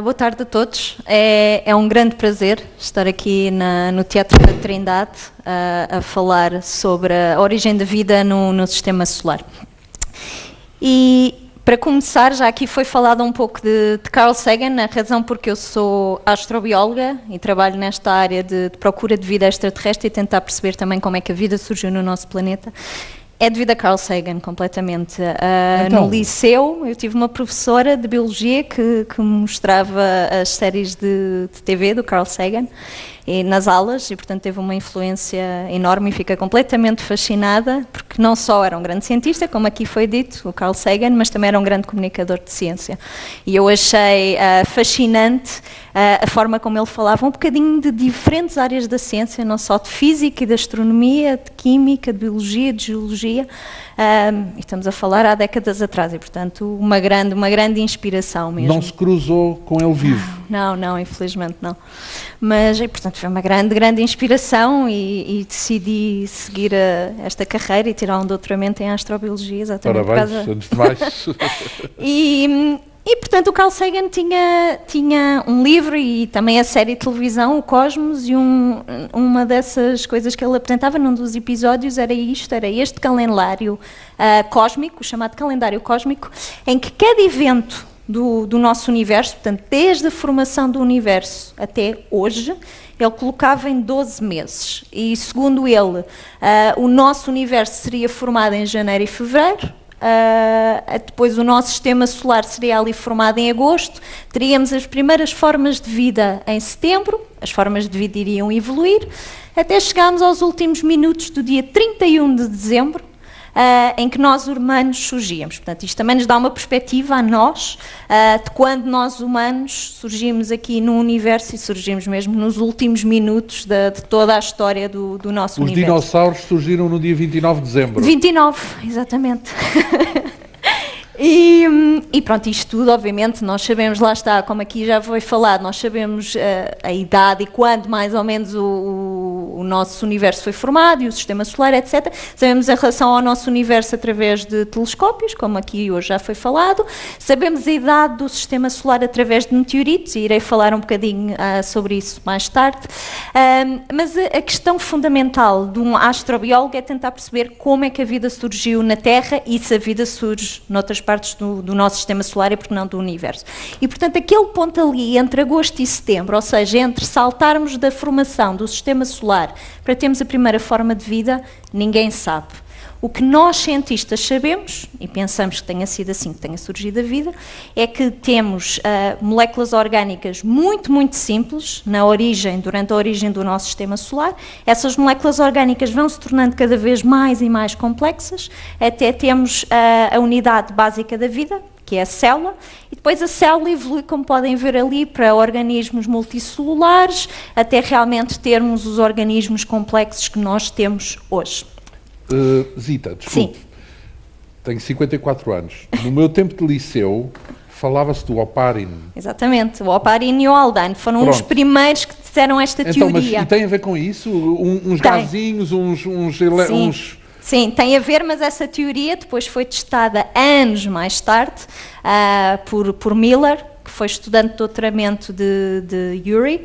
Boa tarde a todos. É um grande prazer estar aqui no Teatro da Trindade a falar sobre a origem da vida no Sistema Solar. E para começar, já aqui foi falado um pouco de Carl Sagan, a razão porque eu sou astrobióloga e trabalho nesta área de procura de vida extraterrestre e tentar perceber também como é que a vida surgiu no nosso planeta. É devido a Carl Sagan, completamente. No liceu, eu tive uma professora de biologia que mostrava as séries de TV do Carl Sagan nas aulas e, portanto, teve uma influência enorme e fica completamente fascinada, porque não só era um grande cientista, como aqui foi dito, o Carl Sagan, mas também era um grande comunicador de ciência. E eu achei fascinante a forma como ele falava um bocadinho de diferentes áreas da ciência, não só de física e de astronomia, de química, de biologia, de geologia, e estamos a falar há décadas atrás, e portanto uma grande inspiração mesmo. Não se cruzou com ele vivo? Não, infelizmente não. Mas, e, portanto, foi uma grande inspiração e decidi seguir esta carreira e tirar um doutoramento em astrobiologia, exatamente. Parabéns, antes de mais. E, portanto, o Carl Sagan tinha um livro e também a série de televisão, o Cosmos, e uma dessas coisas que ele apresentava num dos episódios era este calendário cósmico, o chamado calendário cósmico, em que cada evento do nosso universo, portanto, desde a formação do universo até hoje, ele colocava em 12 meses. E, segundo ele, o nosso universo seria formado em janeiro e fevereiro. Depois o nosso sistema solar seria ali formado em agosto, teríamos as primeiras formas de vida em setembro, as formas de vida iriam evoluir, até chegarmos aos últimos minutos do dia 31 de dezembro, em que nós humanos surgíamos. Portanto, isto também nos dá uma perspectiva a nós, de quando nós humanos surgimos aqui no universo e surgimos mesmo nos últimos minutos de toda a história do nosso universo. Os dinossauros surgiram no dia 29 de dezembro. 29, exatamente. E pronto, isto tudo, obviamente, nós sabemos, lá está, como aqui já foi falado, nós sabemos a idade e quando mais ou menos o nosso universo foi formado e o sistema solar, etc. Sabemos a relação ao nosso universo através de telescópios, como aqui hoje já foi falado. Sabemos a idade do sistema solar através de meteoritos, e irei falar um bocadinho sobre isso mais tarde. Mas a questão fundamental de um astrobiólogo é tentar perceber como é que a vida surgiu na Terra e se a vida surge noutras partes do nosso sistema solar e porque não do universo. E, portanto, aquele ponto ali entre agosto e setembro, ou seja, entre saltarmos da formação do sistema solar para termos a primeira forma de vida, ninguém sabe. O que nós cientistas sabemos, e pensamos que tenha sido assim que tenha surgido a vida, é que temos moléculas orgânicas muito simples durante a origem do nosso sistema solar. Essas moléculas orgânicas vão se tornando cada vez mais e mais complexas, até temos a unidade básica da vida, que é a célula, e depois a célula evolui, como podem ver ali, para organismos multicelulares, até realmente termos os organismos complexos que nós temos hoje. Zita, desculpe. Sim. Tenho 54 anos. No meu tempo de liceu, falava-se do Oparin. Exatamente, o Oparin e o Haldane foram os primeiros que disseram esta teoria. Mas, e tem a ver com isso? Uns gazinhos, Sim, tem a ver, mas essa teoria depois foi testada anos mais tarde por Miller, que foi estudante de doutoramento de Urey,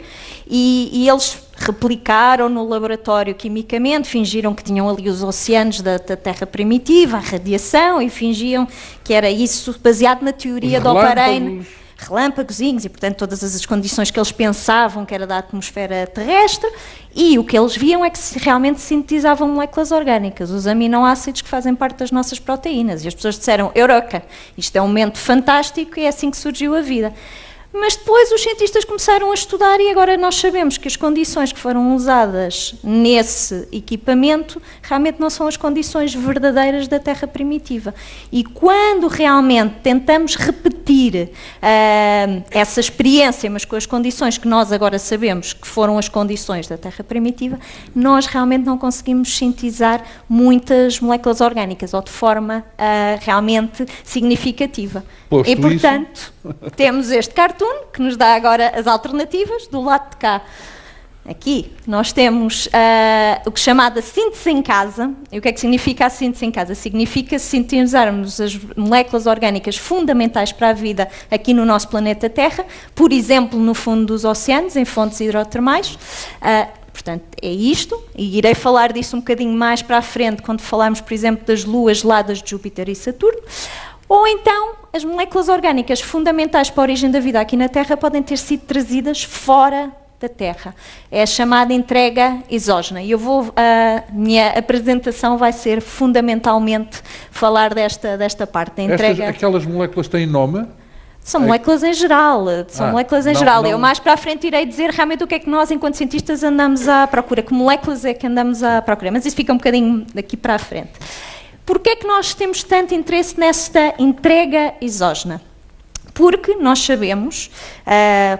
e eles replicaram no laboratório quimicamente, fingiram que tinham ali os oceanos da Terra primitiva, a radiação, e fingiam que era isso, baseado na teoria do Oparin. Relâmpagozinhos e, portanto, todas as condições que eles pensavam que era da atmosfera terrestre, e o que eles viam é que realmente sintetizavam moléculas orgânicas, os aminoácidos que fazem parte das nossas proteínas, e as pessoas disseram, Eureka, isto é um momento fantástico e é assim que surgiu a vida. Mas depois os cientistas começaram a estudar e agora nós sabemos que as condições que foram usadas nesse equipamento realmente não são as condições verdadeiras da Terra primitiva. E quando realmente tentamos repetir essa experiência, mas com as condições que nós agora sabemos que foram as condições da Terra primitiva, nós realmente não conseguimos sintetizar muitas moléculas orgânicas ou de forma realmente significativa. Posto e, portanto, temos este cartoon que nos dá agora as alternativas do lado de cá. Aqui nós temos o que é chamado síntese em casa. E o que é que significa a síntese em casa? Significa sintetizarmos as moléculas orgânicas fundamentais para a vida aqui no nosso planeta Terra, por exemplo, no fundo dos oceanos, em fontes hidrotermais. Portanto, é isto, e irei falar disso um bocadinho mais para a frente, quando falarmos, por exemplo, das luas geladas de Júpiter e Saturno. Ou então, as moléculas orgânicas fundamentais para a origem da vida aqui na Terra podem ter sido trazidas fora da Terra. É a chamada entrega exógena. E a minha apresentação vai ser fundamentalmente falar desta parte da entrega. Aquelas moléculas têm nome? São moléculas em geral, Eu mais para a frente irei dizer realmente o que é que nós, enquanto cientistas, andamos à procura, que moléculas é que andamos à procura, mas isso fica um bocadinho daqui para a frente. Porquê é que nós temos tanto interesse nesta entrega exógena? Porque nós sabemos,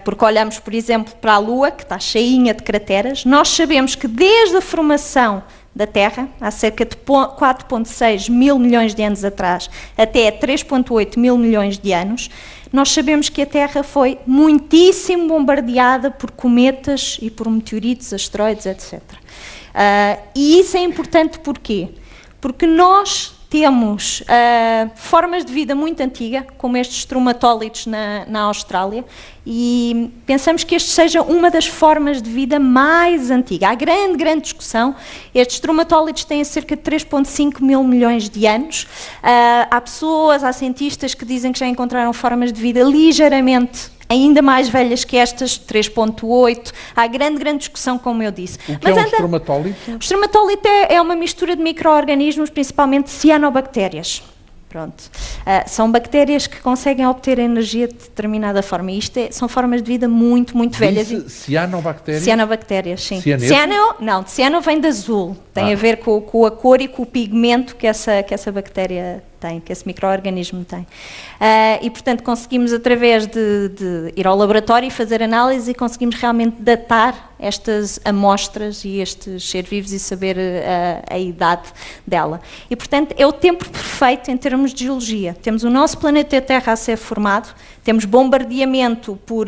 porque olhamos, por exemplo, para a Lua, que está cheinha de crateras, nós sabemos que desde a formação da Terra, há cerca de 4,6 mil milhões de anos atrás, até 3,8 mil milhões de anos, nós sabemos que a Terra foi muitíssimo bombardeada por cometas e por meteoritos, asteroides, etc. E isso é importante porquê? Porque nós temos formas de vida muito antiga, como estes estromatólitos na Austrália, e pensamos que este seja uma das formas de vida mais antiga. Há grande discussão. Estes estromatólitos têm cerca de 3,5 mil milhões de anos. Há cientistas que dizem que já encontraram formas de vida ligeiramente ainda mais velhas que estas, 3,8. Há grande discussão, como eu disse. O que é um estromatólito? O estromatólito é uma mistura de micro-organismos, principalmente cianobactérias. Pronto. São bactérias que conseguem obter energia de determinada forma. E isto são formas de vida muito velhas. Cianobactérias? Cianobactérias, sim. Ciano vem de azul. Tem a ver com a cor e com o pigmento que essa bactéria tem, que esse micro-organismo tem. E, portanto, conseguimos, através de ir ao laboratório e fazer análise, e conseguimos realmente datar estas amostras e estes seres vivos e saber a idade dela. E, portanto, é o tempo perfeito em termos de geologia. Temos o nosso planeta Terra a ser formado, temos bombardeamento por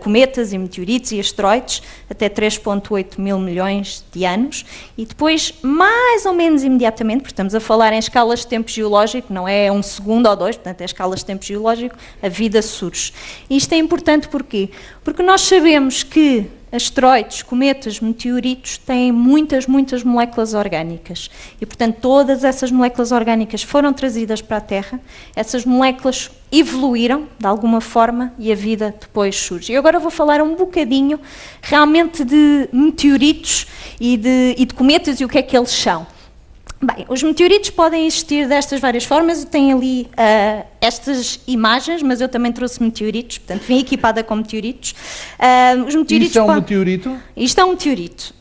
cometas e meteoritos e asteroides, até 3,8 mil milhões de anos, e depois, mais ou menos imediatamente, porque estamos a falar em escalas de tempo geológico, não é um segundo ou dois, portanto é escalas de tempo geológico, a vida surge. E isto é importante porquê? Porque nós sabemos que asteroides, cometas, meteoritos têm muitas moléculas orgânicas e, portanto, todas essas moléculas orgânicas foram trazidas para a Terra, essas moléculas evoluíram de alguma forma e a vida depois surge. Eu agora vou falar um bocadinho realmente de meteoritos e de cometas e o que é que eles são. Bem, os meteoritos podem existir destas várias formas. Eu tenho ali estas imagens, mas eu também trouxe meteoritos, portanto vim equipada com meteoritos. Os meteoritos Isto é um meteorito? Isto é um meteorito.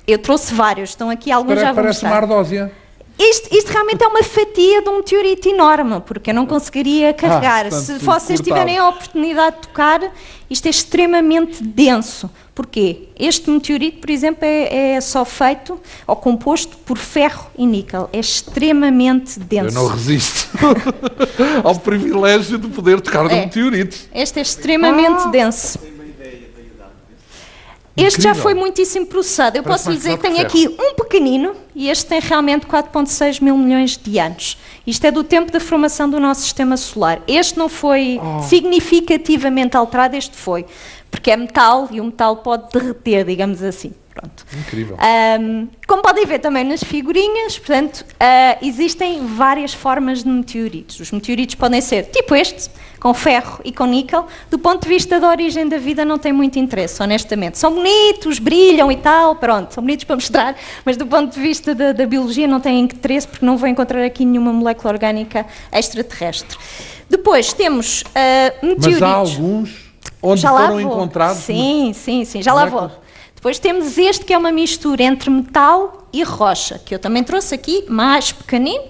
Eu trouxe vários, estão aqui alguns, já vou mostrar. Parece uma ardósia. Isto realmente é uma fatia de um meteorito enorme, porque eu não conseguiria carregar. Portanto, se vocês tiverem a oportunidade de tocar, isto é extremamente denso. Porquê? Este meteorito, por exemplo, é só feito ou composto por ferro e níquel. É extremamente denso. Eu não resisto ao privilégio de poder tocar de meteoritos. Este é extremamente denso. Este já foi muitíssimo processado. Eu posso lhe dizer que tenho aqui um pequenino e este tem realmente 4,6 mil milhões de anos. Isto é do tempo da formação do nosso sistema solar. Este não foi significativamente alterado, este foi. Porque é metal e o metal pode derreter, digamos assim. Pronto. Incrível. Como podem ver também nas figurinhas, portanto, existem várias formas de meteoritos. Os meteoritos podem ser tipo este, com ferro e com níquel. Do ponto de vista da origem da vida não tem muito interesse, honestamente. São bonitos, brilham e tal, pronto, são bonitos para mostrar, mas do ponto de vista da biologia não têm interesse porque não vou encontrar aqui nenhuma molécula orgânica extraterrestre. Depois temos meteoritos. Mas há alguns onde foram encontrados? Sim, já lá vou. Depois temos este que é uma mistura entre metal e rocha, que eu também trouxe aqui, mais pequenino,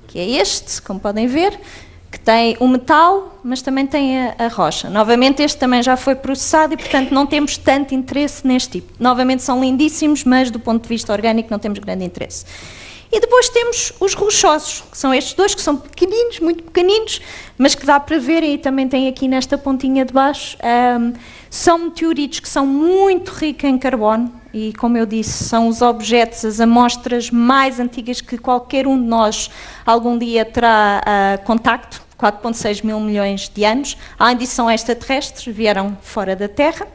que é este, como podem ver, que tem o metal, mas também tem a rocha. Novamente, este também já foi processado e, portanto, não temos tanto interesse neste tipo. Novamente, são lindíssimos, mas do ponto de vista orgânico não temos grande interesse. E depois temos os rochosos, que são estes dois, que são pequeninos, muito pequeninos, mas que dá para ver, e também tem aqui nesta pontinha de baixo, são meteoritos que são muito ricos em carbono, e como eu disse, são os objetos, as amostras mais antigas que qualquer um de nós algum dia terá contacto, 4,6 mil milhões de anos. Além disso, são extraterrestres, vieram fora da Terra,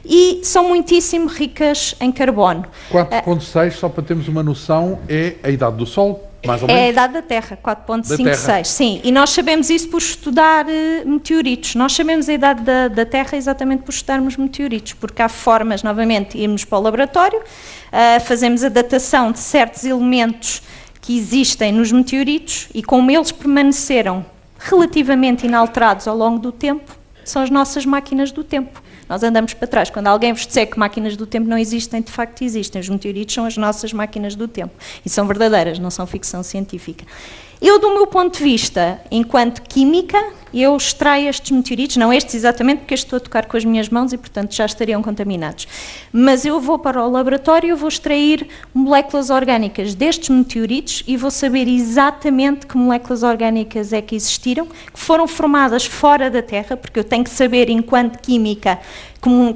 e são muitíssimo ricas em carbono. 4,6, só para termos uma noção, é a idade do Sol, mais ou menos? É a idade da Terra, 4,56, sim. E nós sabemos isso por estudar meteoritos. Nós sabemos a idade da Terra exatamente por estudarmos meteoritos, porque há formas, novamente, de irmos para o laboratório, fazemos a datação de certos elementos que existem nos meteoritos, e como eles permaneceram relativamente inalterados ao longo do tempo, são as nossas máquinas do tempo. Nós andamos para trás. Quando alguém vos disser que máquinas do tempo não existem, de facto existem. Os meteoritos são as nossas máquinas do tempo. E são verdadeiras, não são ficção científica. Eu, do meu ponto de vista, enquanto química, eu extraio estes meteoritos, não estes exatamente, porque estes estou a tocar com as minhas mãos e, portanto, já estariam contaminados. Mas eu vou para o laboratório, vou extrair moléculas orgânicas destes meteoritos e vou saber exatamente que moléculas orgânicas é que existiram, que foram formadas fora da Terra, porque eu tenho que saber, enquanto química,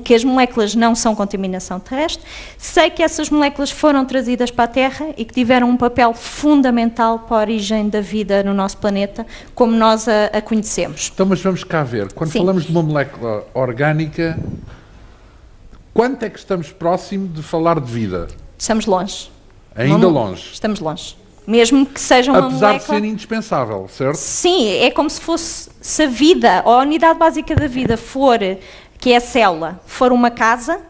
que as moléculas não são contaminação terrestre. Sei que essas moléculas foram trazidas para a Terra e que tiveram um papel fundamental para a origem da vida no nosso planeta, como nós a conhecemos. Então, mas vamos cá ver. Quando Sim. falamos de uma molécula orgânica, quanto é que estamos próximo de falar de vida? Estamos longe. Ainda longe. Estamos longe. Mesmo que seja uma Apesar molécula... de ser indispensável, certo? Sim, é como se fosse, se a vida, ou a unidade básica da vida for, que é a célula, for uma casa,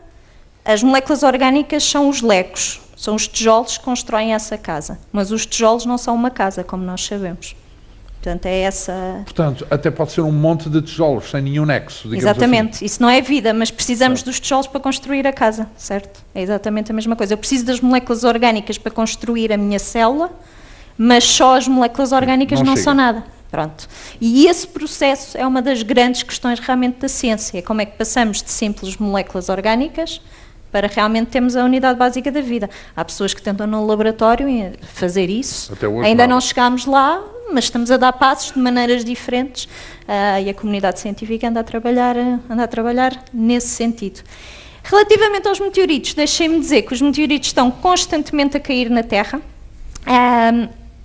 as moléculas orgânicas são os legos, são os tijolos que constroem essa casa. Mas os tijolos não são uma casa, como nós sabemos. Portanto, é essa... Portanto, até pode ser um monte de tijolos, sem nenhum nexo, digamos Exatamente, assim. isso não é vida, mas precisamos dos tijolos para construir a casa, certo? É exatamente a mesma coisa. Eu preciso das moléculas orgânicas para construir a minha célula, mas só as moléculas orgânicas não são nada. Pronto. E esse processo é uma das grandes questões realmente da ciência. É como é que passamos de simples moléculas orgânicas para realmente termos a unidade básica da vida. Há pessoas que tentam no laboratório fazer isso. Até hoje ainda não não chegámos lá, mas estamos a dar passos de maneiras diferentes e a comunidade científica anda a trabalhar nesse sentido. Relativamente aos meteoritos, deixem-me dizer que os meteoritos estão constantemente a cair na Terra.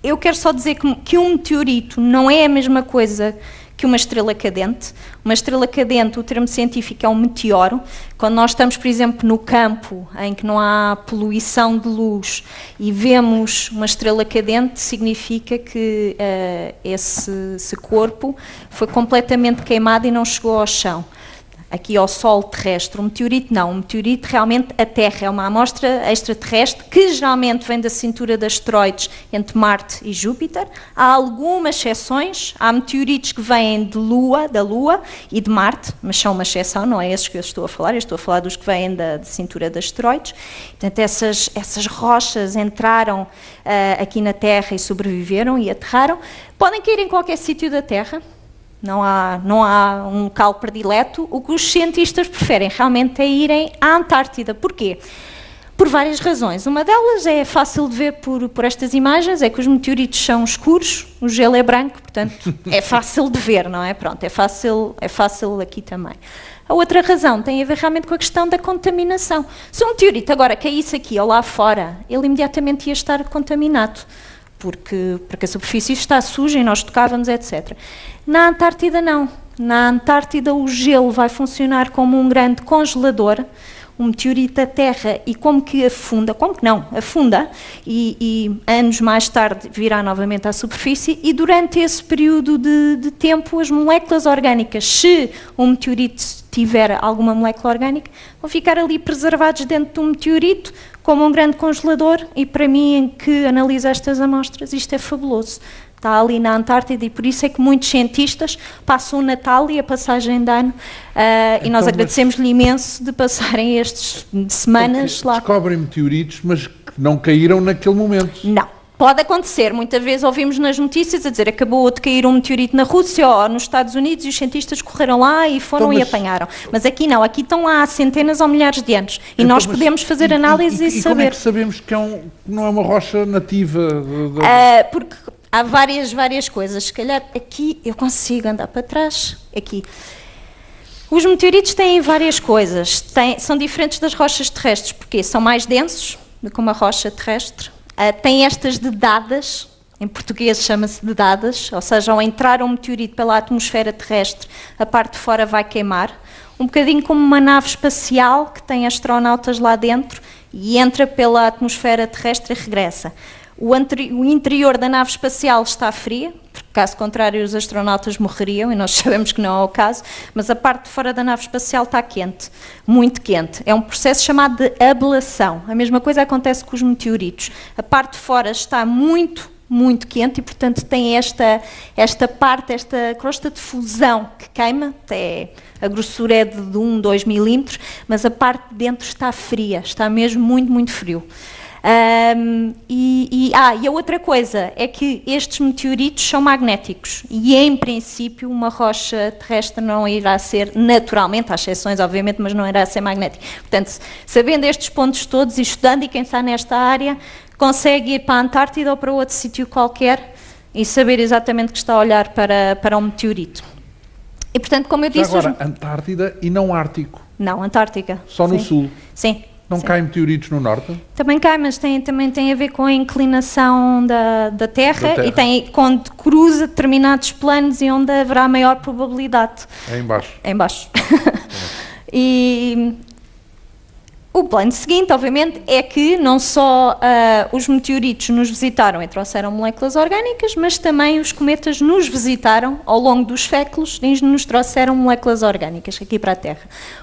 Eu quero só dizer que um meteorito não é a mesma coisa que uma estrela cadente. Uma estrela cadente, o termo científico é um meteoro. Quando nós estamos, por exemplo, no campo, em que não há poluição de luz, e vemos uma estrela cadente, significa que esse corpo foi completamente queimado e não chegou ao chão. Aqui ao Sol terrestre, um meteorito não, um meteorito realmente a Terra, é uma amostra extraterrestre que geralmente vem da cintura de asteroides entre Marte e Júpiter. Há algumas exceções, há meteoritos que vêm da Lua e de Marte, mas são uma exceção, não é esses que eu estou a falar dos que vêm da cintura de asteroides. Portanto, essas rochas entraram aqui na Terra e sobreviveram e aterraram. Podem cair em qualquer sítio da Terra. Não há um local predileto. O que os cientistas preferem realmente é irem à Antártida. Porquê? Por várias razões. Uma delas é fácil de ver por estas imagens, é que os meteoritos são escuros, o gelo é branco, portanto é fácil de ver, não é? Pronto, é fácil aqui também. A outra razão tem a ver realmente com a questão da contaminação. Se um meteorito agora caísse aqui ou lá fora, ele imediatamente ia estar contaminado. Porque a superfície está suja e nós tocávamos, etc. Na Antártida não. Na Antártida o gelo vai funcionar como um grande congelador, um meteorito da Terra, e como que afunda, afunda, e anos mais tarde virá novamente à superfície, e durante esse período de tempo as moléculas orgânicas, se um meteorito tiver alguma molécula orgânica, vão ficar ali preservados dentro de um meteorito, como um grande congelador, e para mim, em que analiso estas amostras, isto é fabuloso. Está ali na Antártida e por isso é que muitos cientistas passam o Natal e a passagem de ano e nós agradecemos-lhe imenso de passarem estas semanas lá. Descobrem meteoritos, mas que não caíram naquele momento. Não. Pode acontecer, muitas vezes ouvimos nas notícias a dizer acabou de cair um meteorito na Rússia ou nos Estados Unidos e os cientistas correram lá e foram e apanharam. Mas aqui não, aqui estão lá há centenas ou milhares de anos e nós podemos fazer análise e saber. Como é que sabemos que não é uma rocha nativa? Porque há várias coisas. Se calhar aqui eu consigo andar para trás. Aqui. Os meteoritos têm várias coisas. São diferentes das rochas terrestres, porque são mais densos do que uma rocha terrestre. Tem estas dedadas, em português chama-se dedadas, ou seja, ao entrar um meteorito pela atmosfera terrestre, a parte de fora vai queimar, um bocadinho como uma nave espacial que tem astronautas lá dentro e entra pela atmosfera terrestre e regressa. O interior da nave espacial está fria, porque caso contrário os astronautas morreriam, e nós sabemos que não é o caso, mas a parte de fora da nave espacial está quente, muito quente. É um processo chamado de ablação. A mesma coisa acontece com os meteoritos. A parte de fora está muito quente e, portanto, tem esta crosta de fusão que queima, a grossura é de 1, 2 milímetros, mas a parte de dentro está fria, está mesmo muito frio. E a outra coisa é que estes meteoritos são magnéticos e, em princípio, uma rocha terrestre não irá ser naturalmente, há exceções, obviamente, mas não irá ser magnética. Portanto, sabendo estes pontos todos e estudando, e quem está nesta área consegue ir para a Antártida ou para outro sítio qualquer e saber exatamente que está a olhar para um meteorito. E, portanto, como eu disse... Agora, Antártida e não Ártico? Não, Antártica. Só no sul? Sim. Não caem meteoritos no norte? Também cai, mas também tem a ver com a inclinação da Terra e tem quando cruza determinados planos e onde haverá maior probabilidade. É em baixo. É em baixo. E o plano seguinte, obviamente, é que não só os meteoritos nos visitaram e trouxeram moléculas orgânicas, mas também os cometas nos visitaram ao longo dos séculos e nos trouxeram moléculas orgânicas aqui para a Terra.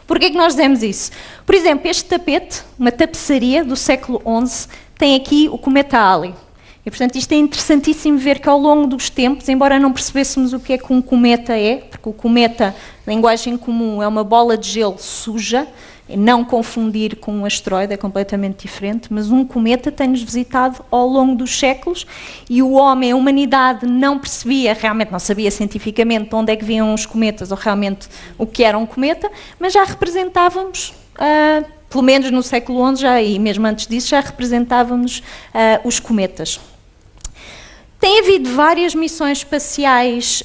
Porquê é que nós dizemos isso? Por exemplo, este tapete, uma tapeçaria do século XI, tem aqui o cometa Halley. E, portanto, isto é interessantíssimo ver que ao longo dos tempos, embora não percebêssemos o que é que um cometa é, porque o cometa, linguagem comum, é uma bola de gelo suja, não confundir com um asteroide, é completamente diferente, mas um cometa tem-nos visitado ao longo dos séculos e o homem, a humanidade, não percebia, realmente não sabia cientificamente de onde é que vinham os cometas ou realmente o que era um cometa, mas já representávamos, pelo menos no século XI já, e mesmo antes disso, já representávamos os cometas. Tem havido várias missões espaciais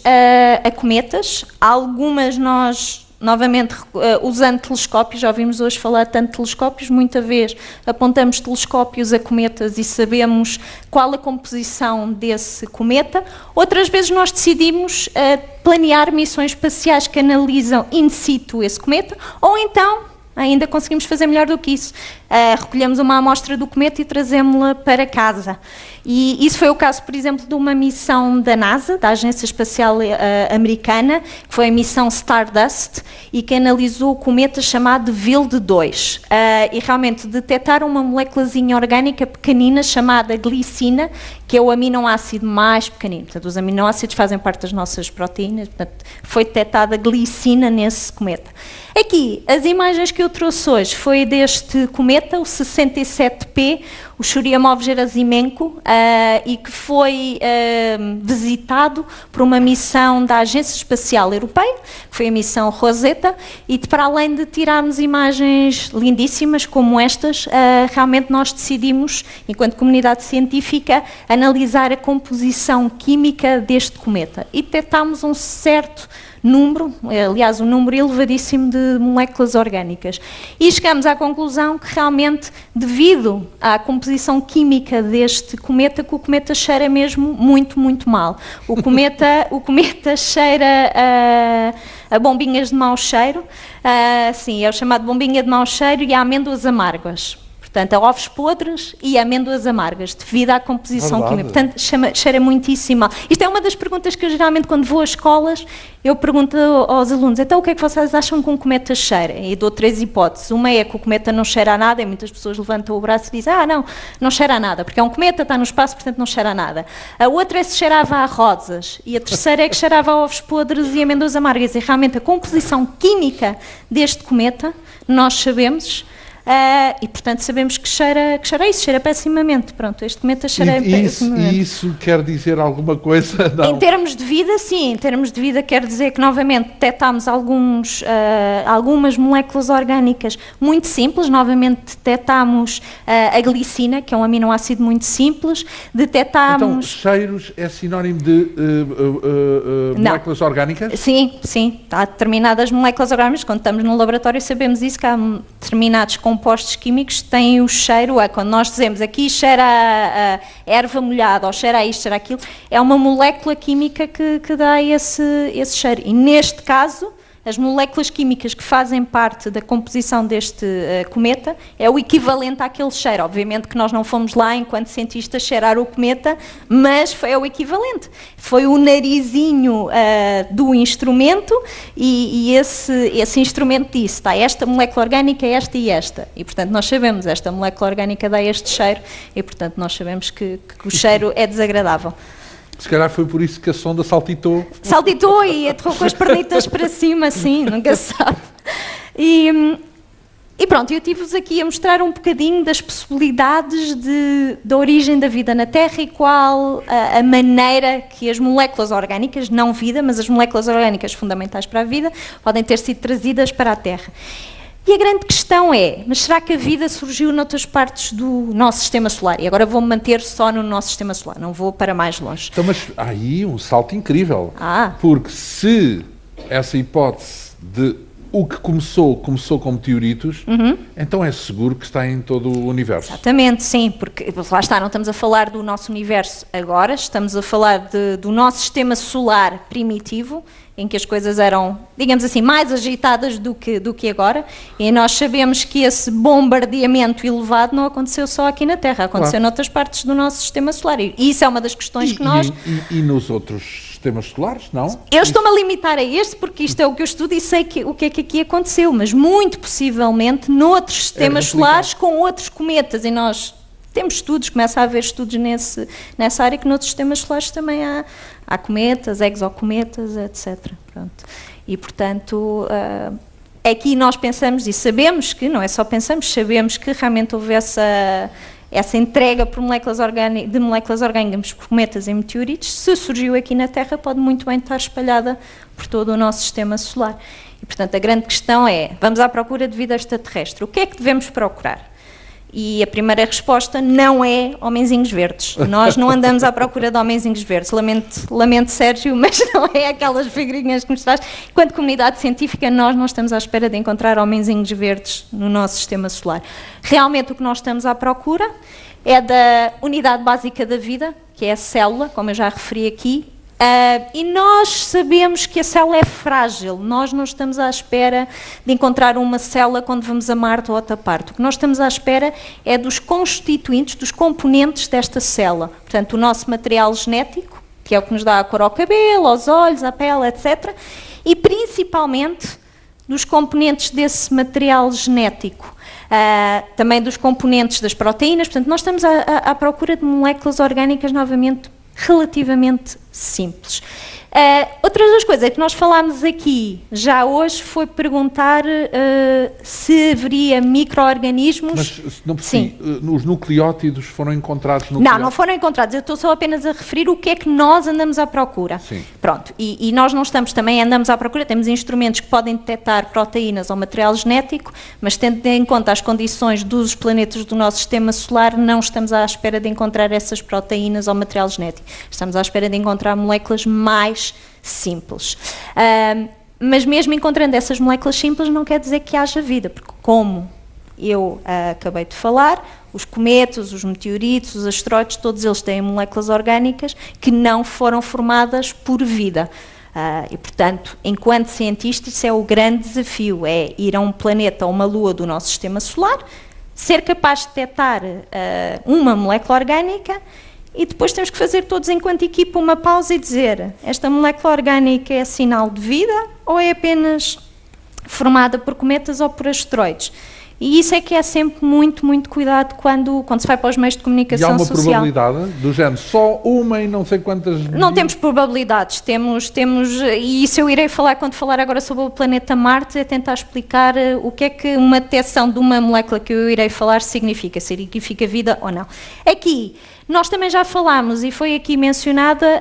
a cometas, algumas nós... Novamente, usando telescópios, já ouvimos hoje falar tanto de telescópios, muita vez apontamos telescópios a cometas e sabemos qual a composição desse cometa. Outras vezes nós decidimos planear missões espaciais que analisam in situ esse cometa, ou então, ainda conseguimos fazer melhor do que isso, recolhemos uma amostra do cometa e trazemos-la para casa. E isso foi o caso, por exemplo, de uma missão da NASA, da Agência Espacial Americana, que foi a missão Stardust, e que analisou o cometa chamado Wild 2. E realmente detectaram uma moléculazinha orgânica pequenina chamada glicina, que é o aminoácido mais pequenino. Portanto, os aminoácidos fazem parte das nossas proteínas, portanto, foi detectada glicina nesse cometa. Aqui, as imagens que eu trouxe hoje foi deste cometa, o 67P, o Churyumov-Gerasimenko, e que foi visitado por uma missão da Agência Espacial Europeia, que foi a missão Rosetta, e para além de tirarmos imagens lindíssimas como estas, realmente nós decidimos, enquanto comunidade científica, analisar a composição química deste cometa e detectámos um certo número, aliás, um número elevadíssimo de moléculas orgânicas. E chegamos à conclusão que realmente, devido à composição química deste cometa, que o cometa cheira mesmo muito mal. O cometa cheira a bombinhas de mau cheiro, sim, é o chamado bombinha de mau cheiro e a amêndoas amargas. Portanto, a ovos podres e amêndoas amargas, devido à composição química. Portanto, cheira muitíssimo mal. Isto é uma das perguntas que eu geralmente, quando vou às escolas, eu pergunto aos alunos, então o que é que vocês acham que um cometa cheira? E dou 3 hipóteses. Uma é que o cometa não cheira a nada, e muitas pessoas levantam o braço e dizem, não cheira a nada, porque é um cometa, está no espaço, portanto não cheira a nada. A outra é se cheirava a rosas, e a terceira é que cheirava a ovos podres e amêndoas amargas. E realmente a composição química deste cometa, nós sabemos, e portanto sabemos que cheira isso, cheira pessimamente. Pronto, este cometa cheira pessimamente. E isso quer dizer alguma coisa? Não. Em termos de vida, sim. Em termos de vida quer dizer que novamente detectámos algumas moléculas orgânicas muito simples. Novamente detectámos a glicina, que é um aminoácido muito simples. Detectámos... Então, cheiros é sinónimo de moléculas orgânicas? Sim. Há determinadas moléculas orgânicas. Quando estamos no laboratório sabemos isso, que há determinados compostos químicos que têm o cheiro quando nós dizemos aqui cheira a erva molhada ou cheira a isto, cheira a aquilo, é uma molécula química que dá esse cheiro. E neste caso, as moléculas químicas que fazem parte da composição deste cometa é o equivalente àquele cheiro. Obviamente que nós não fomos lá, enquanto cientistas, cheirar o cometa, mas foi o equivalente. Foi o narizinho do instrumento e esse instrumento disse, está, esta molécula orgânica é esta e esta. E, portanto, nós sabemos, esta molécula orgânica dá este cheiro e, portanto, nós sabemos que o cheiro é desagradável. Se calhar foi por isso que a sonda saltitou. Saltitou e aterrou com as pernitas para cima, sim, nunca se sabe. E pronto, eu estive-vos aqui a mostrar um bocadinho das possibilidades da origem da vida na Terra e qual a maneira que as moléculas orgânicas, não vida, mas as moléculas orgânicas fundamentais para a vida, podem ter sido trazidas para a Terra. E a grande questão é, mas será que a vida surgiu noutras partes do nosso sistema solar? E agora vou-me manter só no nosso sistema solar, não vou para mais longe. Então, mas há aí um salto incrível. Porque se essa hipótese de o que começou com meteoritos, então é seguro que está em todo o universo. Exatamente, sim, porque lá está, não estamos a falar do nosso universo agora, estamos a falar do nosso sistema solar primitivo, em que as coisas eram, digamos assim, mais agitadas do que agora, e nós sabemos que esse bombardeamento elevado não aconteceu só aqui na Terra, aconteceu noutras partes do nosso sistema solar, e isso é uma das questões que nós... E nos outros sistemas solares, não? Eu estou-me a limitar a este, porque isto é o que eu estudo e sei o que é que aqui aconteceu, mas muito possivelmente noutros sistemas solares com outros cometas, e nós... Temos estudos, começa a haver estudos nessa área, que noutros sistemas solares também há cometas, exocometas, etc. Pronto. E, portanto, aqui nós pensamos e sabemos que, não é só pensamos, sabemos que realmente houve essa entrega de moléculas orgânicas por cometas e meteoritos. Se surgiu aqui na Terra, pode muito bem estar espalhada por todo o nosso sistema solar. E, portanto, a grande questão é, vamos à procura de vida extraterrestre. O que é que devemos procurar? E a primeira resposta não é homenzinhos verdes. Nós não andamos à procura de homenzinhos verdes. Lamento, Sérgio, mas não é aquelas figurinhas que nos traz. Enquanto comunidade científica, nós não estamos à espera de encontrar homenzinhos verdes no nosso sistema solar. Realmente o que nós estamos à procura é da unidade básica da vida, que é a célula, como eu já referi aqui. E nós sabemos que a célula é frágil, nós não estamos à espera de encontrar uma célula quando vamos a Marte ou a outra parte. O que nós estamos à espera é dos constituintes, dos componentes desta célula. Portanto, o nosso material genético, que é o que nos dá a cor ao cabelo, aos olhos, à pele, etc. E principalmente dos componentes desse material genético. Também dos componentes das proteínas. Portanto, nós estamos à procura de moléculas orgânicas novamente relativamente simples. Outras das coisas que nós falámos aqui já hoje foi perguntar se haveria micro-organismos... Mas não percebi, os nucleótidos foram encontrados no Não foram encontrados, eu estou só apenas a referir o que é que nós andamos à procura. Sim. Pronto, e nós não estamos, também andamos à procura, temos instrumentos que podem detectar proteínas ou material genético, mas tendo em conta as condições dos planetas do nosso sistema solar, não estamos à espera de encontrar essas proteínas ou material genético. Estamos à espera de encontrar moléculas mais simples. Mas mesmo encontrando essas moléculas simples não quer dizer que haja vida, porque como eu acabei de falar, os cometas, os meteoritos, os asteroides, todos eles têm moléculas orgânicas que não foram formadas por vida. E, portanto, enquanto cientista, isso é o grande desafio, é ir a um planeta ou uma lua do nosso sistema solar, ser capaz de detectar uma molécula orgânica. E depois temos que fazer todos, enquanto equipa, uma pausa e dizer, esta molécula orgânica é sinal de vida ou é apenas formada por cometas ou por asteroides? E isso é que é sempre muito, muito cuidado quando se vai para os meios de comunicação social. E há uma probabilidade do género, só uma e não sei quantas... Não temos probabilidades, temos, e isso eu irei falar quando falar agora sobre o planeta Marte, é tentar explicar o que é que uma detecção de uma molécula que eu irei falar significa, significa vida ou não. Aqui, nós também já falámos, e foi aqui mencionada,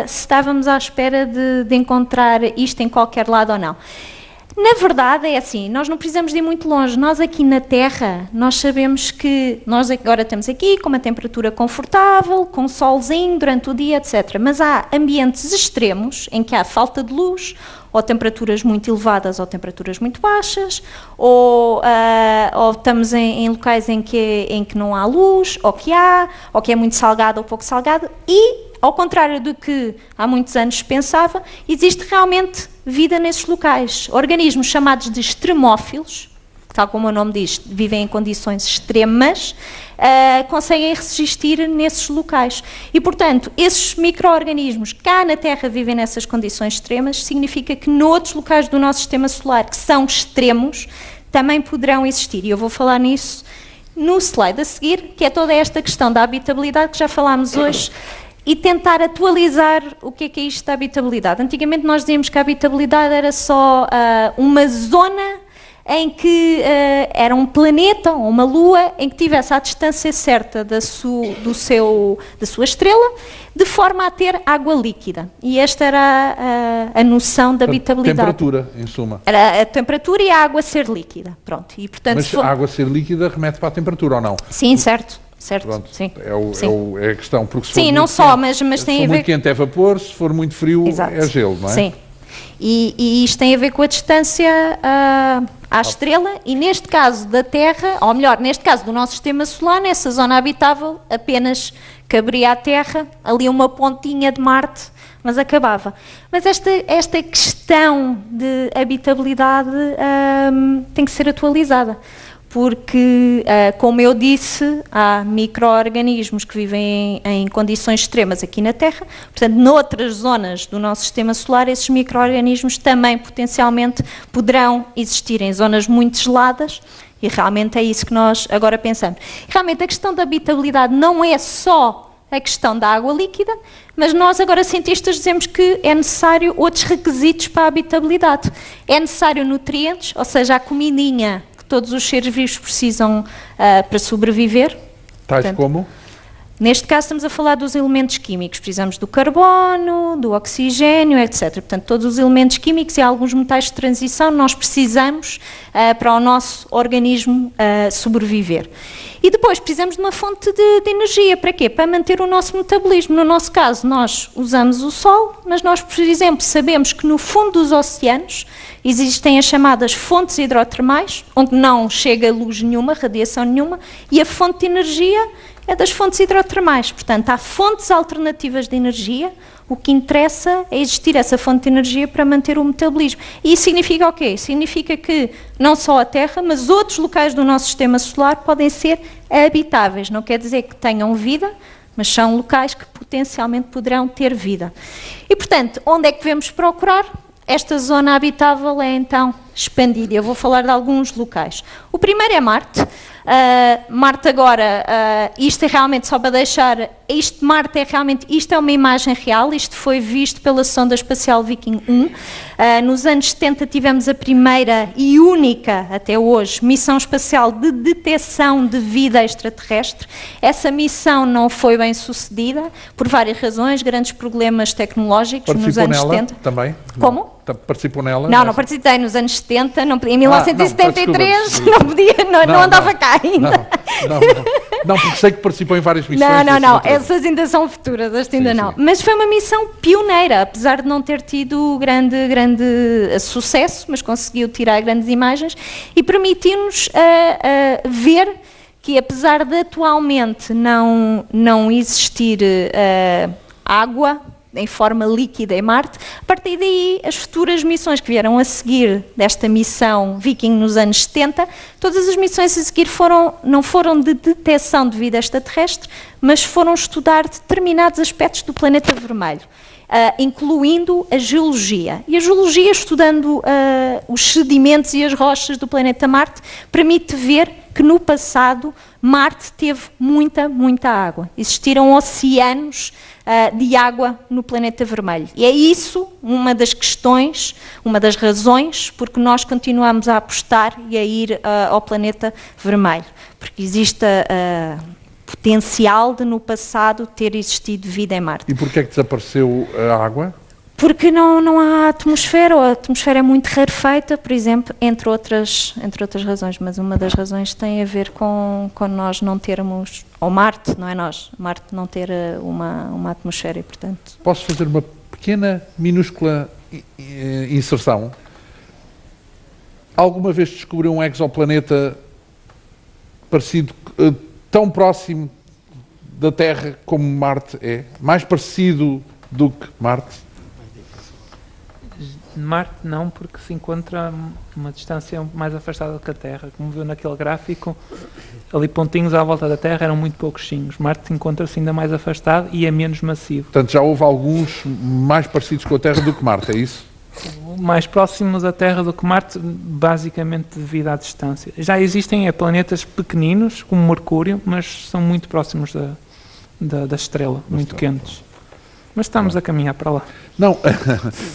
se estávamos à espera de encontrar isto em qualquer lado ou não. Na verdade é assim, nós não precisamos de ir muito longe, nós aqui na Terra, nós sabemos que nós agora estamos aqui com uma temperatura confortável, com solzinho durante o dia, etc. Mas há ambientes extremos em que há falta de luz, ou temperaturas muito elevadas ou temperaturas muito baixas, ou estamos em locais em que não há luz, ou que é muito salgado ou pouco salgado, e ao contrário do que há muitos anos se pensava, existe realmente vida nesses locais. Organismos chamados de extremófilos, tal como o nome diz, vivem em condições extremas, conseguem resistir nesses locais. E, portanto, esses micro-organismos cá na Terra vivem nessas condições extremas, significa que noutros locais do nosso sistema solar, que são extremos, também poderão existir. E eu vou falar nisso no slide a seguir, que é toda esta questão da habitabilidade que já falámos hoje, e tentar atualizar o que é isto da habitabilidade. Antigamente nós dizíamos que a habitabilidade era só uma zona em que era um planeta ou uma lua em que tivesse a distância certa da sua estrela, de forma a ter água líquida. E esta era a noção de habitabilidade. A temperatura, em suma. Era a temperatura e a água ser líquida. Pronto. E, portanto, mas a água ser líquida remete para a temperatura ou não? Sim, certo. Certo, pronto, sim. É a questão, porque se for sim, não só, mas tem a ver... Se for muito quente é vapor, se for muito frio é gelo, não é? Sim, e isto tem a ver com a distância à estrela, e neste caso da Terra, ou melhor, neste caso do nosso sistema solar, nessa zona habitável, apenas caberia à Terra, ali uma pontinha de Marte, mas acabava. Mas esta questão de habitabilidade tem que ser atualizada. Porque, como eu disse, há micro-organismos que vivem em condições extremas aqui na Terra, portanto, noutras zonas do nosso sistema solar, esses micro-organismos também potencialmente poderão existir em zonas muito geladas, e realmente é isso que nós agora pensamos. Realmente a questão da habitabilidade não é só a questão da água líquida, mas nós agora cientistas dizemos que é necessário outros requisitos para a habitabilidade. É necessário nutrientes, ou seja, a comidinha todos os seres vivos precisam para sobreviver. Tais como? Neste caso estamos a falar dos elementos químicos. Precisamos do carbono, do oxigênio, etc. Portanto, todos os elementos químicos e alguns metais de transição nós precisamos para o nosso organismo sobreviver. E depois precisamos de uma fonte de energia. Para quê? Para manter o nosso metabolismo. No nosso caso, nós usamos o Sol, mas nós, por exemplo, sabemos que no fundo dos oceanos existem as chamadas fontes hidrotermais, onde não chega luz nenhuma, radiação nenhuma, e a fonte de energia é das fontes hidrotermais. Portanto, há fontes alternativas de energia, o que interessa é existir essa fonte de energia para manter o metabolismo. E isso significa o quê? Significa que não só a Terra, mas outros locais do nosso sistema solar podem ser habitáveis. Não quer dizer que tenham vida, mas são locais que potencialmente poderão ter vida. E, portanto, onde é que devemos procurar? Esta zona habitável é então expandida. Eu vou falar de alguns locais. O primeiro é Marte. Marte agora, isto é realmente, só para deixar, Marte é realmente, isto é uma imagem real, isto foi visto pela sonda espacial Viking 1. Nos anos 70 tivemos a primeira e única, até hoje, missão espacial de detecção de vida extraterrestre. Essa missão não foi bem sucedida, por várias razões, grandes problemas tecnológicos nos anos 70. Também? Como? Participou nela? Não participei nos anos 70, em 1973 não podia, não andava cá ainda. Não, porque sei que participou em várias missões. Não, essas ainda são futuras, esta ainda não. Mas foi uma missão pioneira, apesar de não ter tido grande sucesso, mas conseguiu tirar grandes imagens e permitiu-nos ver que, apesar de atualmente não existir água em forma líquida em Marte, a partir daí as futuras missões que vieram a seguir desta missão Viking nos anos 70, todas as missões a seguir não foram de detecção de vida extraterrestre, mas foram estudar determinados aspectos do planeta vermelho. incluindo a geologia. E a geologia, estudando os sedimentos e as rochas do planeta Marte, permite ver que no passado Marte teve muita água. Existiram oceanos de água no planeta vermelho. E é isso uma das questões, uma das razões porque nós continuamos a apostar e a ir ao planeta vermelho. Porque existe potencial de no passado ter existido vida em Marte. E porquê é que desapareceu a água? Porque não há atmosfera, ou a atmosfera é muito rarefeita, por exemplo, entre outras razões, mas uma das razões tem a ver com nós não termos, ou Marte, não é nós, Marte não ter uma atmosfera e, portanto... Posso fazer uma pequena, minúscula inserção? Alguma vez descobriu um exoplaneta parecido, tão próximo da Terra como Marte é? Mais parecido do que Marte? Marte não, porque se encontra uma distância mais afastada que a Terra. Como viu naquele gráfico, ali pontinhos à volta da Terra eram muito pouquinhos. Marte encontra-se ainda mais afastado e é menos massivo. Portanto, já houve alguns mais parecidos com a Terra do que Marte, é isso? Mais próximos da Terra do que Marte, basicamente devido à distância. Já existem planetas pequeninos, como Mercúrio, mas são muito próximos da estrela, muito quentes. Mas estamos a caminhar para lá.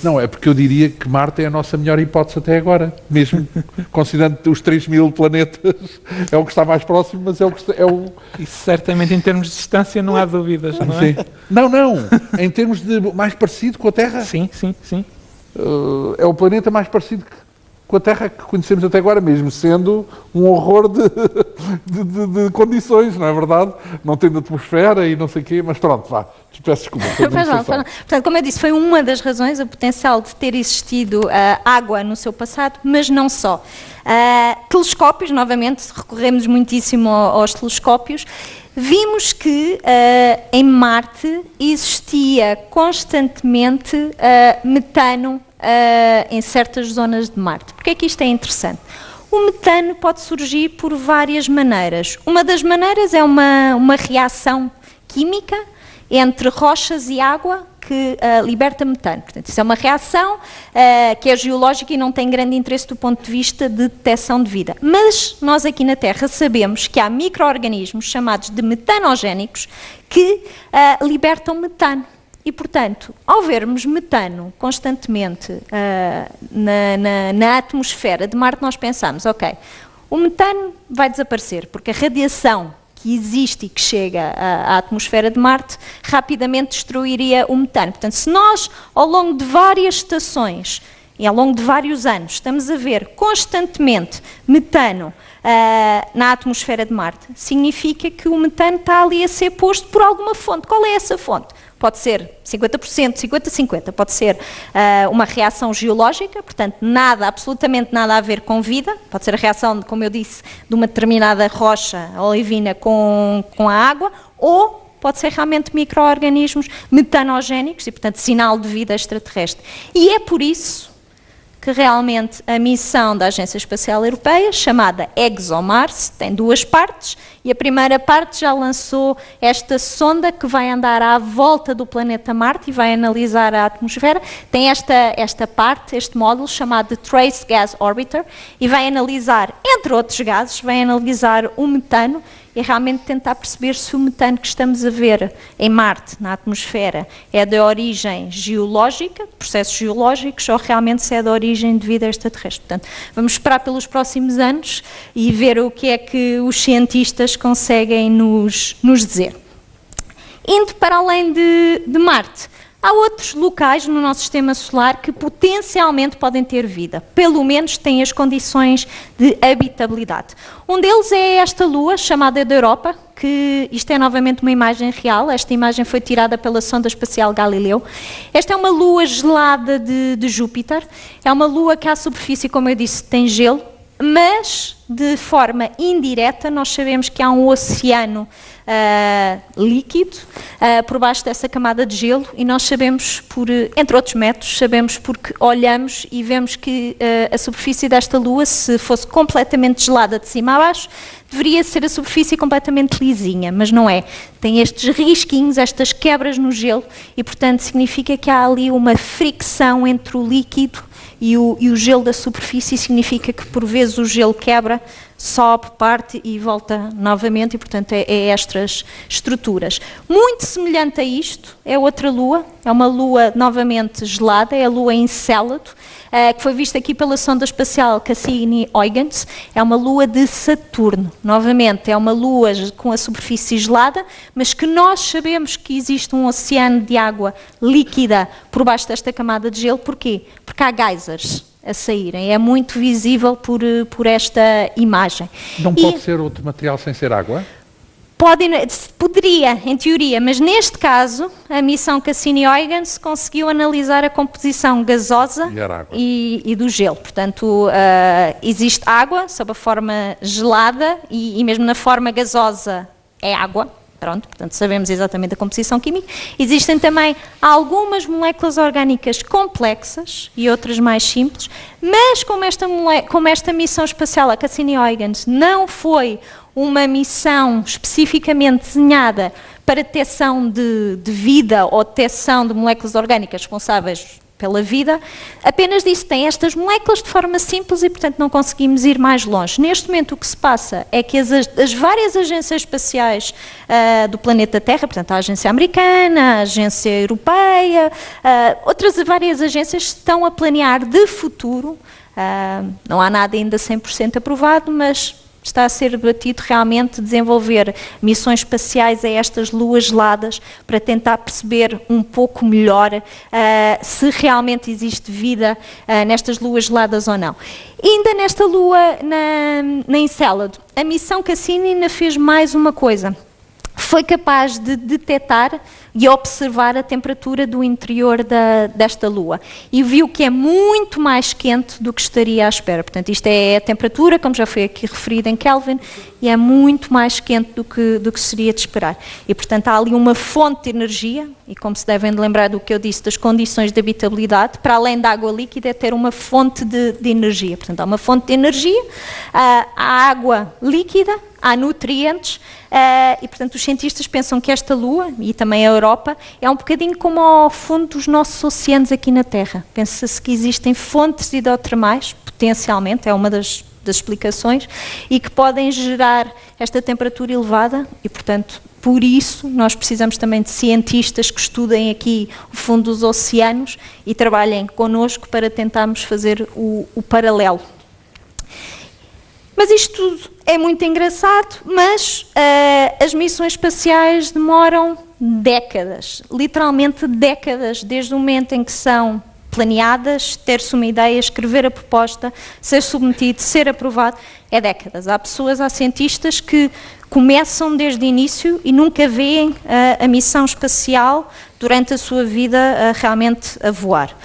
Não, é porque eu diria que Marte é a nossa melhor hipótese até agora, mesmo considerando os 3.000 planetas, é o que está mais próximo, mas é o... Isso certamente em termos de distância não há dúvidas, não é? Sim. Não, em termos de mais parecido com a Terra. Sim. É o planeta mais parecido com a Terra que conhecemos até agora, mesmo sendo um horror de condições, não é verdade? Não tendo atmosfera e não sei o quê, mas pronto, vá, peço desculpa. Portanto, como eu disse, foi uma das razões, o potencial de ter existido água no seu passado, mas não só. Telescópios, novamente, recorremos muitíssimo aos telescópios. Vimos que em Marte existia constantemente metano em certas zonas de Marte. Porquê é que isto é interessante? O metano pode surgir por várias maneiras. Uma das maneiras é uma reação química entre rochas e água que liberta metano. Portanto, isso é uma reação que é geológica e não tem grande interesse do ponto de vista de detecção de vida. Mas nós aqui na Terra sabemos que há micro-organismos chamados de metanogénicos que libertam metano. E, portanto, ao vermos metano constantemente na atmosfera de Marte, nós pensamos, ok, o metano vai desaparecer, porque a radiação que existe e que chega à atmosfera de Marte rapidamente destruiria o metano. Portanto, se nós, ao longo de várias estações e ao longo de vários anos, estamos a ver constantemente metano na atmosfera de Marte, significa que o metano está ali a ser posto por alguma fonte. Qual é essa fonte? Pode ser 50%, 50-50, pode ser uma reação geológica, portanto, absolutamente nada a ver com vida, pode ser a reação, como eu disse, de uma determinada rocha olivina com a água, ou pode ser realmente micro-organismos metanogénicos e, portanto, sinal de vida extraterrestre. E é por isso que realmente a missão da Agência Espacial Europeia, chamada ExoMars, tem duas partes, e a primeira parte já lançou esta sonda que vai andar à volta do planeta Marte e vai analisar a atmosfera. Tem esta parte, este módulo chamado de Trace Gas Orbiter, e vai analisar, entre outros gases, vai analisar o metano e realmente tentar perceber se o metano que estamos a ver em Marte, na atmosfera, é de origem geológica, processos geológicos, ou realmente se é de origem de vida extraterrestre. Portanto, vamos esperar pelos próximos anos e ver o que é que os cientistas conseguem nos dizer. Indo para além de Marte, há outros locais no nosso sistema solar que potencialmente podem ter vida, pelo menos têm as condições de habitabilidade. Um deles é esta lua, chamada de Europa, que isto é novamente uma imagem real, esta imagem foi tirada pela sonda espacial Galileu. Esta é uma lua gelada de Júpiter, é uma lua que à superfície, como eu disse, tem gelo, mas de forma indireta nós sabemos que há um oceano líquido por baixo dessa camada de gelo, e nós sabemos, entre outros métodos, sabemos porque olhamos e vemos que a superfície desta Lua, se fosse completamente gelada de cima a baixo, deveria ser a superfície completamente lisinha, mas não é. Tem estes risquinhos, estas quebras no gelo, e portanto significa que há ali uma fricção entre o líquido e o gelo da superfície, significa que por vezes o gelo quebra, sobe, parte e volta novamente, e portanto é estas estruturas. Muito semelhante a isto é outra Lua, é uma Lua novamente gelada, é a Lua Encélado, que foi vista aqui pela sonda espacial Cassini-Huygens. É uma Lua de Saturno. Novamente, é uma Lua com a superfície gelada, mas que nós sabemos que existe um oceano de água líquida por baixo desta camada de gelo. Porquê? Porque há geysers a saírem. É muito visível por esta imagem. Não pode ser outro material sem ser água? Poderia, em teoria, mas neste caso a missão Cassini-Huygens conseguiu analisar a composição gasosa e do gelo. Portanto, existe água sob a forma gelada e mesmo na forma gasosa é água. Pronto, portanto sabemos exatamente a composição química. Existem também algumas moléculas orgânicas complexas e outras mais simples, mas como esta missão espacial, a Cassini-Huygens, não foi uma missão especificamente desenhada para detecção de vida ou detecção de moléculas orgânicas responsáveis pela vida, apenas disse, tem estas moléculas de forma simples e, portanto, não conseguimos ir mais longe. Neste momento, o que se passa é que as várias agências espaciais do planeta Terra, portanto, a agência americana, a agência europeia, outras várias agências estão a planear de futuro, não há nada ainda 100% aprovado, mas está a ser debatido realmente desenvolver missões espaciais a estas luas geladas para tentar perceber um pouco melhor se realmente existe vida nestas luas geladas ou não. Ainda nesta lua, na Encélado, a missão Cassini ainda fez mais uma coisa. Foi capaz de detectar e observar a temperatura do interior desta Lua. E viu que é muito mais quente do que estaria à espera. Portanto, isto é a temperatura, como já foi aqui referido em Kelvin, e é muito mais quente do que seria de esperar. E, portanto, há ali uma fonte de energia, e como se devem lembrar do que eu disse das condições de habitabilidade, para além da água líquida, é ter uma fonte de energia. Portanto, há uma fonte de energia, há água líquida, há nutrientes, e portanto os cientistas pensam que esta Lua, e também a Europa, é um bocadinho como ao fundo dos nossos oceanos aqui na Terra. Pensa-se que existem fontes hidrotermais, potencialmente, é uma das explicações, e que podem gerar esta temperatura elevada, e portanto, por isso, nós precisamos também de cientistas que estudem aqui o fundo dos oceanos e trabalhem connosco para tentarmos fazer o paralelo. Mas isto tudo é muito engraçado, mas as missões espaciais demoram décadas, literalmente décadas, desde o momento em que são planeadas, ter-se uma ideia, escrever a proposta, ser submetido, ser aprovado, é décadas. Há cientistas que começam desde o início e nunca veem a missão espacial durante a sua vida realmente a voar.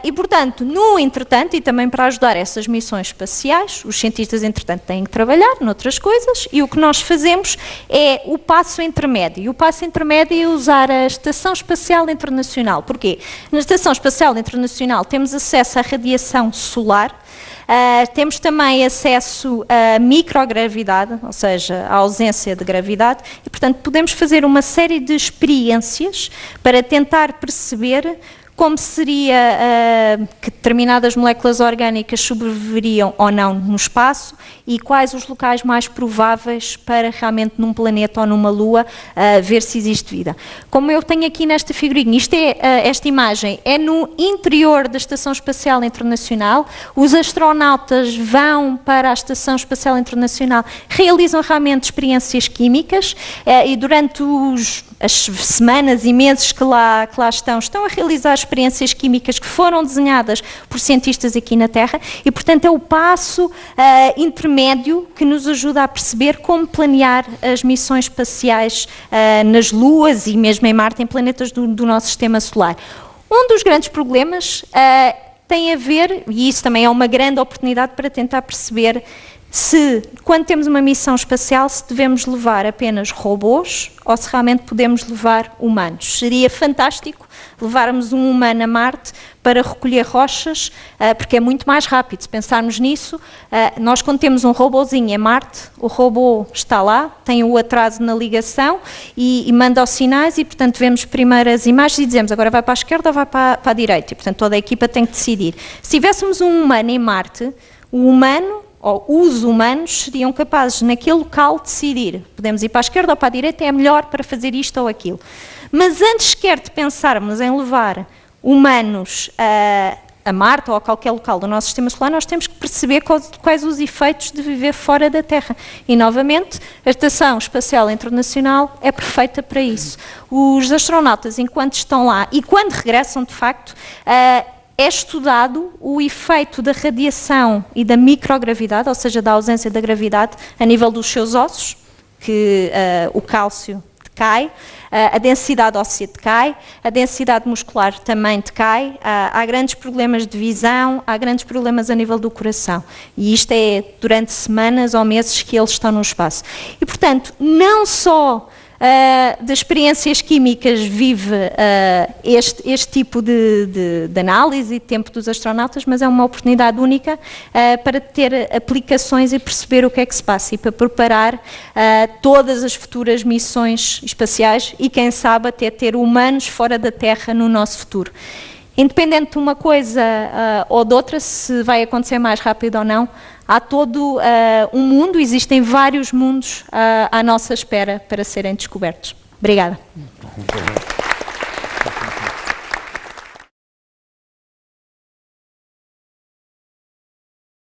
E, portanto, no entretanto, e também para ajudar essas missões espaciais, os cientistas, entretanto, têm que trabalhar noutras coisas, e o que nós fazemos é o passo intermédio. E o passo intermédio é usar a Estação Espacial Internacional. Porquê? Na Estação Espacial Internacional temos acesso à radiação solar, temos também acesso à microgravidade, ou seja, à ausência de gravidade, e, portanto, podemos fazer uma série de experiências para tentar perceber como seria que determinadas moléculas orgânicas sobreviveriam ou não no espaço e quais os locais mais prováveis para realmente num planeta ou numa lua ver se existe vida. Como eu tenho aqui nesta figurinha, esta imagem é no interior da Estação Espacial Internacional, os astronautas vão para a Estação Espacial Internacional, realizam realmente experiências químicas e durante as semanas e meses que lá estão a realizar experiências químicas que foram desenhadas por cientistas aqui na Terra e, portanto, é o passo intermédio que nos ajuda a perceber como planear as missões espaciais nas luas e mesmo em Marte, em planetas do nosso sistema solar. Um dos grandes problemas tem a ver, e isso também é uma grande oportunidade para tentar perceber quando temos uma missão espacial, se devemos levar apenas robôs ou se realmente podemos levar humanos. Seria fantástico levarmos um humano a Marte para recolher rochas, porque é muito mais rápido. Se pensarmos nisso, nós quando temos um robôzinho em Marte, o robô está lá, tem o atraso na ligação e manda os sinais e, portanto, vemos primeiro as imagens e dizemos agora vai para a esquerda ou vai para a direita. E, portanto, toda a equipa tem que decidir. Se tivéssemos um humano em Marte, o humano ou os humanos seriam capazes naquele local de decidir, podemos ir para a esquerda ou para a direita, é melhor para fazer isto ou aquilo. Mas antes sequer de pensarmos em levar humanos a Marte ou a qualquer local do nosso sistema solar, nós temos que perceber quais os efeitos de viver fora da Terra. E, novamente, a Estação Espacial Internacional é perfeita para isso. Os astronautas, enquanto estão lá e quando regressam, de facto, é estudado o efeito da radiação e da microgravidade, ou seja, da ausência da gravidade, a nível dos seus ossos, que o cálcio decai, a densidade óssea decai, a densidade muscular também decai, há grandes problemas de visão, há grandes problemas a nível do coração. E isto é durante semanas ou meses que eles estão no espaço. E, portanto, não só de experiências químicas vive este tipo de análise e de tempo dos astronautas, mas é uma oportunidade única para ter aplicações e perceber o que é que se passa e para preparar todas as futuras missões espaciais e, quem sabe, até ter humanos fora da Terra no nosso futuro. Independente de uma coisa ou de outra, se vai acontecer mais rápido ou não, há todo um mundo, existem vários mundos à nossa espera para serem descobertos. Obrigada.